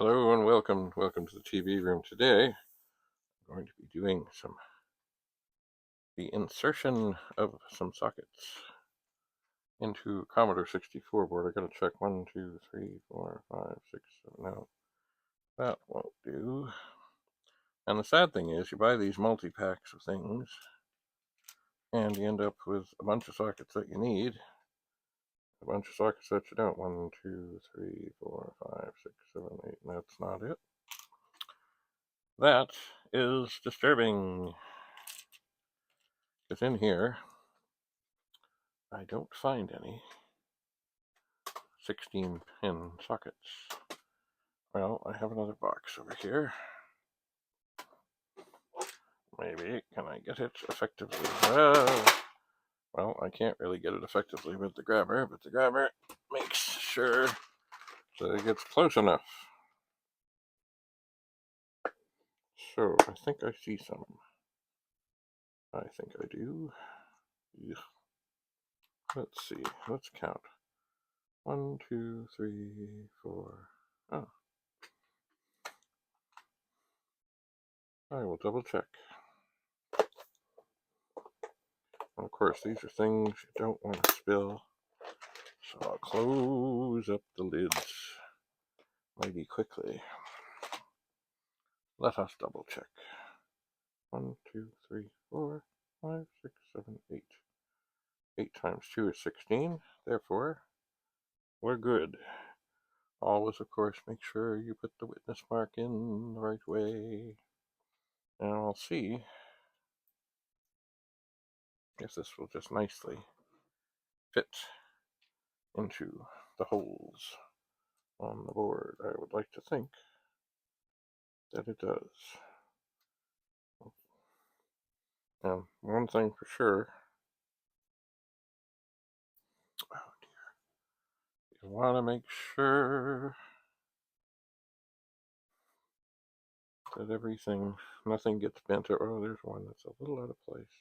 Hello and welcome to the TV room. Today I'm going to be doing the insertion of some sockets into Commodore 64 board. I gotta check 1, 2, 3, 4, 5, 6, 7. No, that won't do. And the sad thing is, you buy these multi-packs of things and you end up with a bunch of sockets that you need, a bunch of sockets that you don't. 1, 2, 3, 4, 5, 6, 7, 8, and that's not it. That is disturbing, because in here I don't find any 16-pin sockets. Well, I have another box over here. Maybe, can I get it effectively? Well, I can't really get it effectively with the grabber, but the grabber makes sure that it gets close enough. So, I think I see some. I think I do. Yeah. Let's see, let's count. 1, 2, 3, 4. Oh. I will double check. And of course, these are things you don't want to spill. So I'll close up the lids mighty quickly. Let us double check. 1, 2, 3, 4, 5, 6, 7, 8. 8 times 2 is 16. Therefore, we're good. Always, of course, make sure you put the witness mark in the right way. And I'll see if this will just nicely fit into the holes on the board. I would like to think that it does. And one thing for sure, oh dear, you want to make sure that nothing gets bent. Oh, there's one that's a little out of place.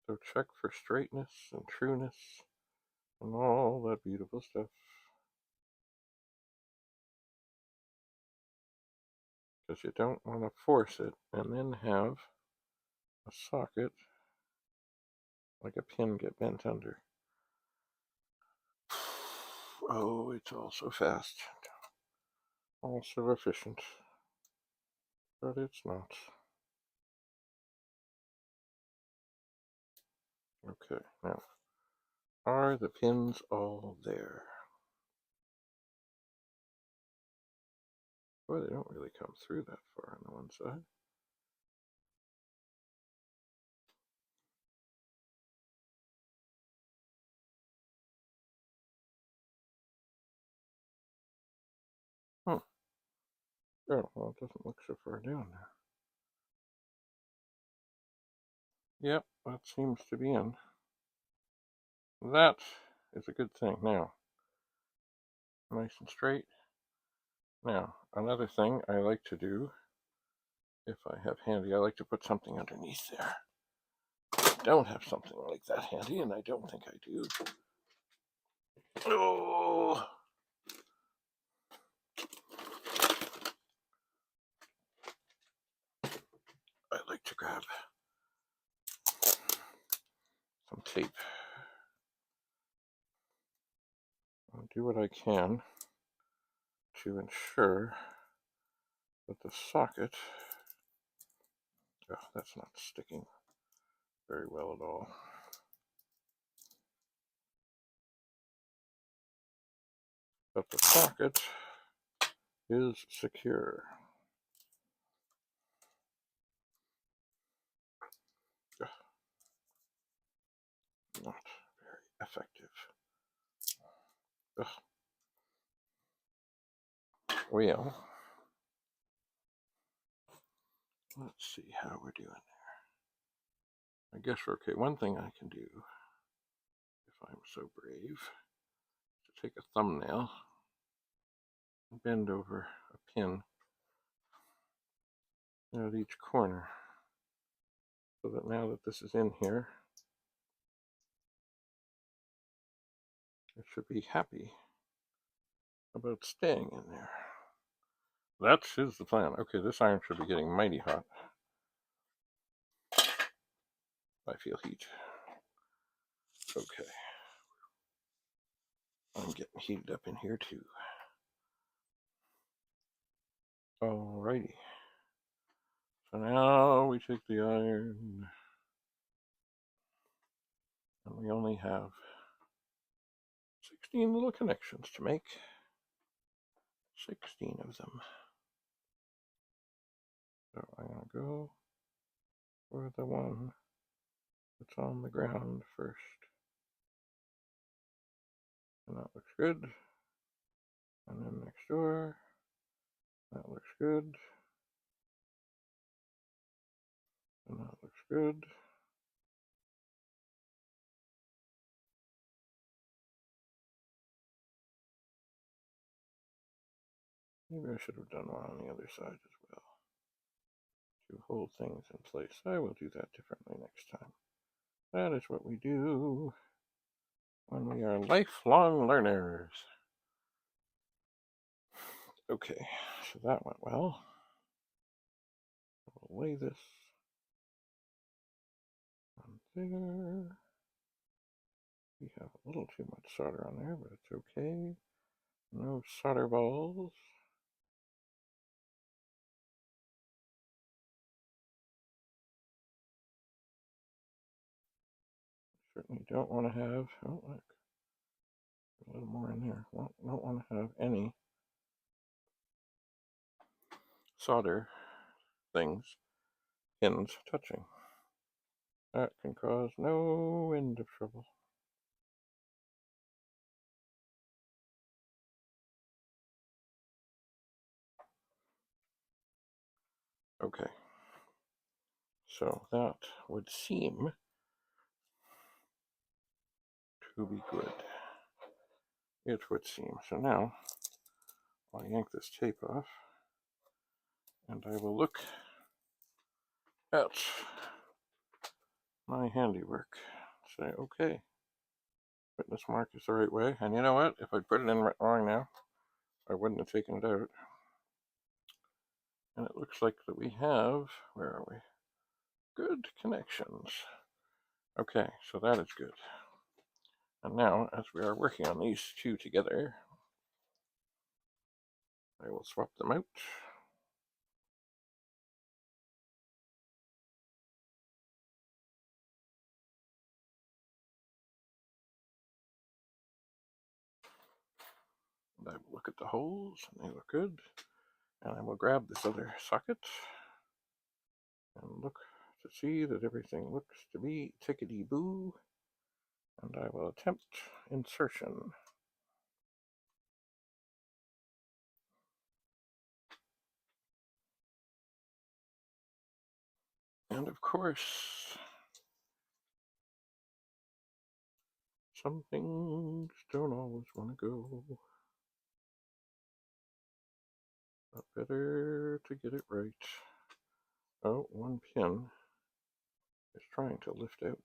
So check for straightness and trueness and all that beautiful stuff. Because you don't want to force it and then have a socket like a pin get bent under. Oh, it's all so fast. All so efficient. But it's not. Okay, now, are the pins all there? Boy, they don't really come through that far on the one side. Huh. Oh, well, it doesn't look so far down there. Yep, that seems to be in. That is a good thing. Now, nice and straight. Now, another thing I like to do, if I have handy, I like to put something underneath there. I don't have something like that handy, and I don't think I do. Oh! I like to grab some tape. I'll do what I can to ensure that the socket, oh, that's not sticking very well at all. But the socket is secure. Not very effective. Ugh. Well, let's see how we're doing there. I guess we're okay. One thing I can do, if I'm so brave, to take a thumbnail and bend over a pin at each corner, so that now that this is in here, it should be happy about staying in there. That is the plan. Okay, this iron should be getting mighty hot. I feel heat. Okay. I'm getting heated up in here too. Alrighty. So now we take the iron, and we only have 16 little connections to make. 16 of them. So I'm going to go for the one that's on the ground first. And that looks good. And then next door, that looks good. And that looks good. Maybe I should have done one on the other side as well, to hold things in place. I will do that differently next time. That is what we do when we are lifelong learners. Okay, so that went well. We'll lay this on there. We have a little too much solder on there, but it's okay. No solder balls. Certainly don't want to have, oh look, a little more in there. Well, don't want to have any solder things, pins touching. That can cause no end of trouble. Okay, so that would seem to be good. It would seem. So now I'll yank this tape off, and I will look at my handiwork. Say, okay, witness mark is the right way. And you know what? If I put it in wrong now, I wouldn't have taken it out. And it looks like that we have, where are we? Good connections. Okay, so that is good. And now, as we are working on these two together, I will swap them out. And I will look at the holes, and they look good. And I will grab this other socket and look to see that everything looks to be tickety-boo. And I will attempt insertion. And of course, some things don't always want to go. But better to get it right. Oh, one pin is trying to lift out.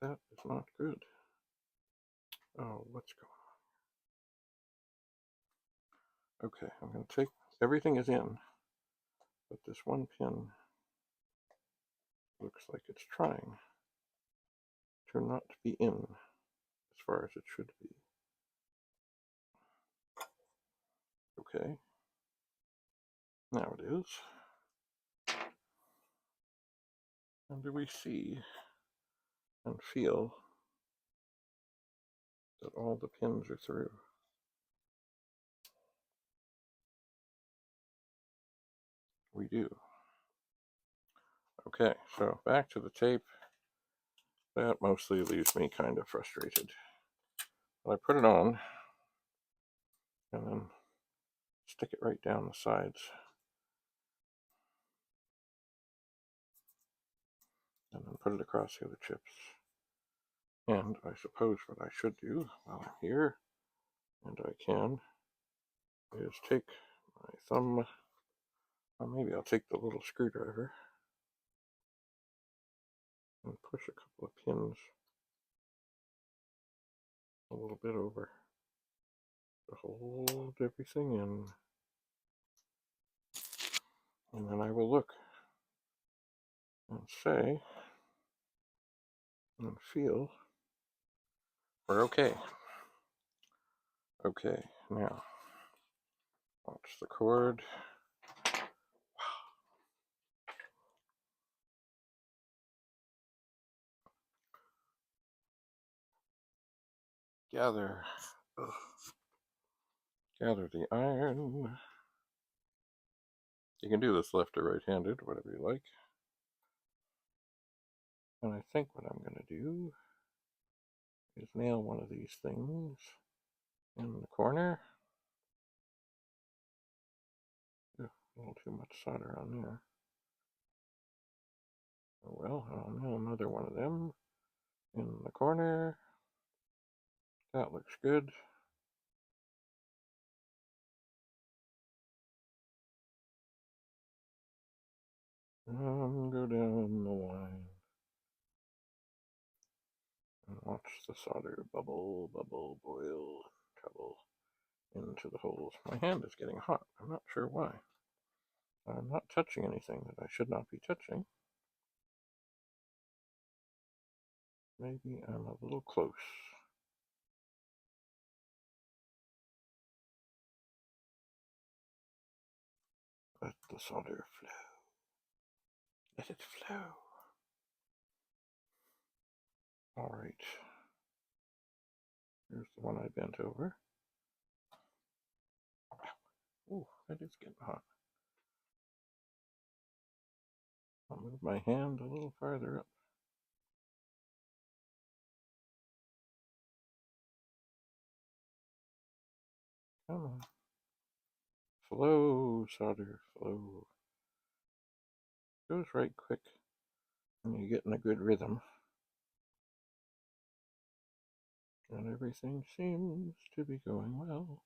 That is not good. Oh, what's going on? Okay, I'm going to take, everything is in, but this one pin looks like it's trying to not be in as far as it should be. Okay, now it is. And do we see and feel that all the pins are through? We do. Okay, so back to the tape. That mostly leaves me kind of frustrated. But I put it on and then stick it right down the sides. And then put it across the other chips. And I suppose what I should do while I'm here, and I can, is take my thumb, or maybe I'll take the little screwdriver and push a couple of pins a little bit over hold everything in. And then I will look and say and feel we're okay. Okay, now watch the cord. Gather the iron. You can do this left or right-handed, whatever you like. And I think what I'm going to do is nail one of these things in the corner. Ugh, a little too much solder on there. Oh well, I'll nail another one of them in the corner. That looks good. And go down the line. And watch the solder bubble, bubble, boil, trouble into the holes. My hand is getting hot. I'm not sure why. I'm not touching anything that I should not be touching. Maybe I'm a little close. Let the solder flow. Let it flow. All right. Here's the one I bent over. Ooh, that is getting hot. I'll move my hand a little farther up. Come on. Flow, solder, flow. Goes right quick when you get in a good rhythm. And everything seems to be going well.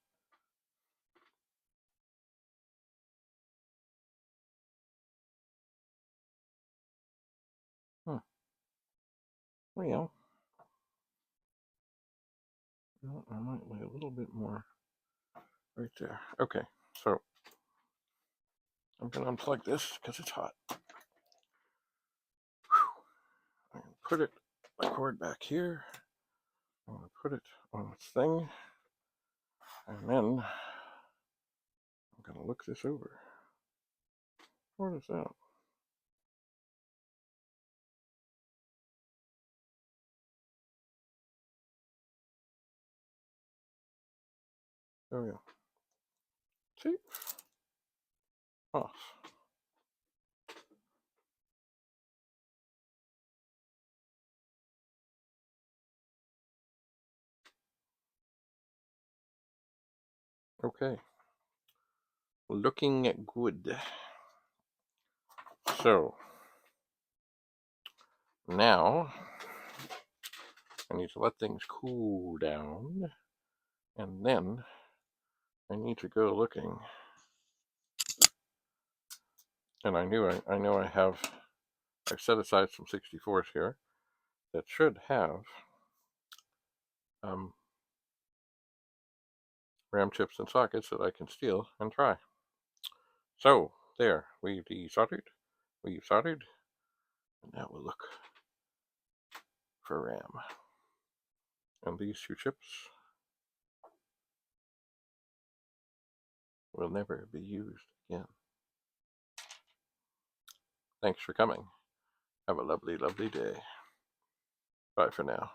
Well, I might lay a little bit more right there. Okay, so I'm going to unplug this because it's hot. I'm going to put the cord back here. I'm going to put it on its thing. And then I'm going to look this over. What is that? Oh yeah. See? Off. Okay. Looking good. So now I need to let things cool down, and then I need to go looking. And I know I've set aside some 64's here that should have RAM chips and sockets that I can steal and try. So there, we've desoldered, we've soldered, and now we'll look for RAM. And these two chips will never be used again. Thanks for coming. Have a lovely, lovely day. Bye for now.